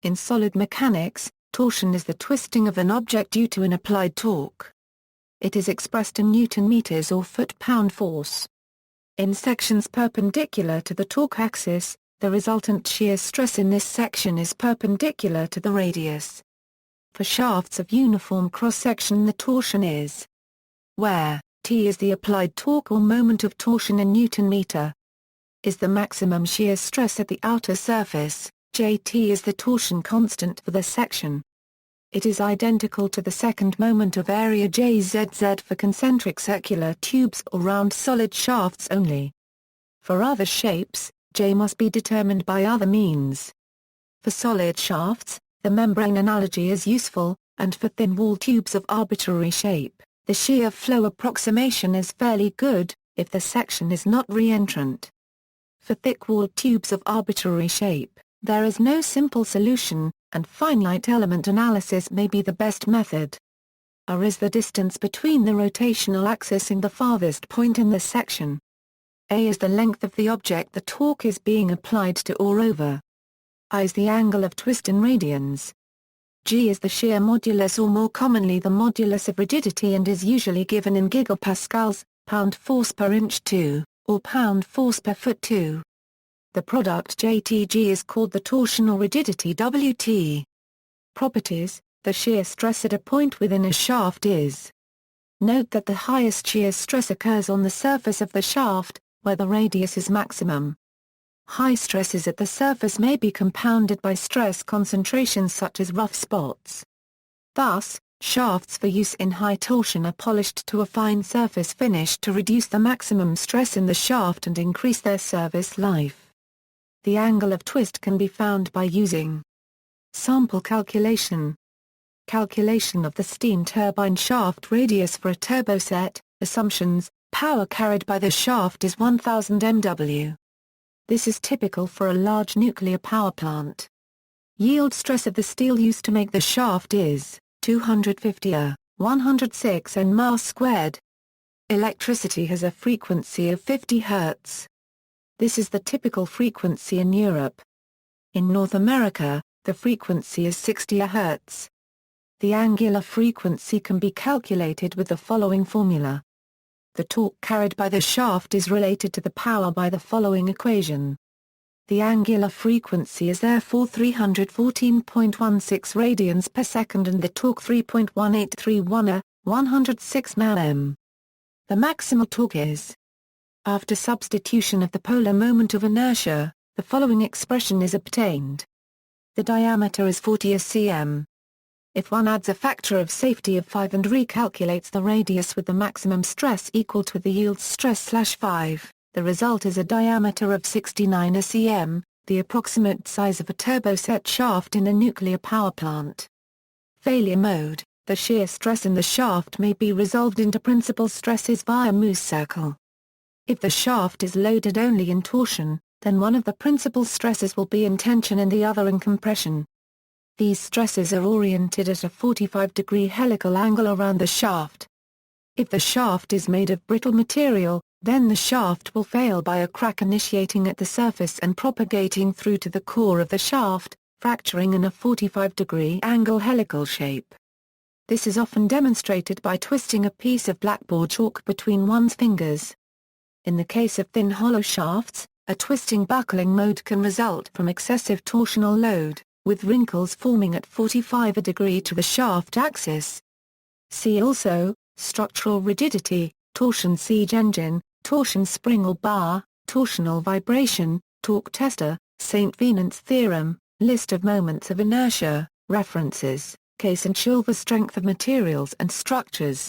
In solid mechanics, torsion is the twisting of an object due to an applied torque. It is expressed in Newton meters or foot-pound force. In sections perpendicular to the torque axis, the resultant shear stress in this section is perpendicular to the radius. For shafts of uniform cross-section, the torsion is where T is the applied torque or moment of torsion in Newton meter. Is the maximum shear stress at the outer surface. Jt is the torsion constant for the section. It is identical to the second moment of area Jzz for concentric circular tubes or round solid shafts only. For other shapes, J must be determined by other means. For solid shafts, the membrane analogy is useful, and for thin wall tubes of arbitrary shape, the shear flow approximation is fairly good, if the section is not reentrant. For thick-walled tubes of arbitrary shape, there is no simple solution, and finite element analysis may be the best method. R is the distance between the rotational axis and the farthest point in the section. A is the length of the object the torque is being applied to or over. I is the angle of twist in radians. G is the shear modulus, or more commonly the modulus of rigidity, and is usually given in gigapascals, pound force per inch 2, or pound force per foot 2. The product JTG is called the torsional rigidity WT. Properties: the shear stress at a point within a shaft is. Note that the highest shear stress occurs on the surface of the shaft, where the radius is maximum. High stresses at the surface may be compounded by stress concentrations such as rough spots. Thus, shafts for use in high torsion are polished to a fine surface finish to reduce the maximum stress in the shaft and increase their service life. The angle of twist can be found by using sample calculation. Calculation of the steam turbine shaft radius for a turboset. Assumptions: power carried by the shaft is 1000 MW. This is typical for a large nuclear power plant. Yield stress of the steel used to make the shaft is 250 A, 106 N mass squared. Electricity has a frequency of 50 Hz. This is the typical frequency in Europe. In North America, the frequency is 60 Hz. The angular frequency can be calculated with the following formula. The torque carried by the shaft is related to the power by the following equation. The angular frequency is therefore 314.16 radians per second and the torque 3.1831 A, 106 Nm. The maximal torque is. After substitution of the polar moment of inertia, the following expression is obtained. The diameter is 40 cm. If one adds a factor of safety of 5 and recalculates the radius with the maximum stress equal to the yield stress /5, the result is a diameter of 69 cm, the approximate size of a turboset shaft in a nuclear power plant. Failure mode: the shear stress in the shaft may be resolved into principal stresses via Mohs circle. If the shaft is loaded only in torsion, then one of the principal stresses will be in tension and the other in compression. These stresses are oriented at a 45-degree helical angle around the shaft. If the shaft is made of brittle material, then the shaft will fail by a crack initiating at the surface and propagating through to the core of the shaft, fracturing in a 45-degree angle helical shape. This is often demonstrated by twisting a piece of blackboard chalk between one's fingers. In the case of thin hollow shafts, a twisting buckling mode can result from excessive torsional load, with wrinkles forming at 45 degree to the shaft axis. See also, structural rigidity, torsion siege engine, torsion spring or bar, torsional vibration, torque tester, St. Venant's theorem, list of moments of inertia, references, Case and Shilver strength of materials and structures.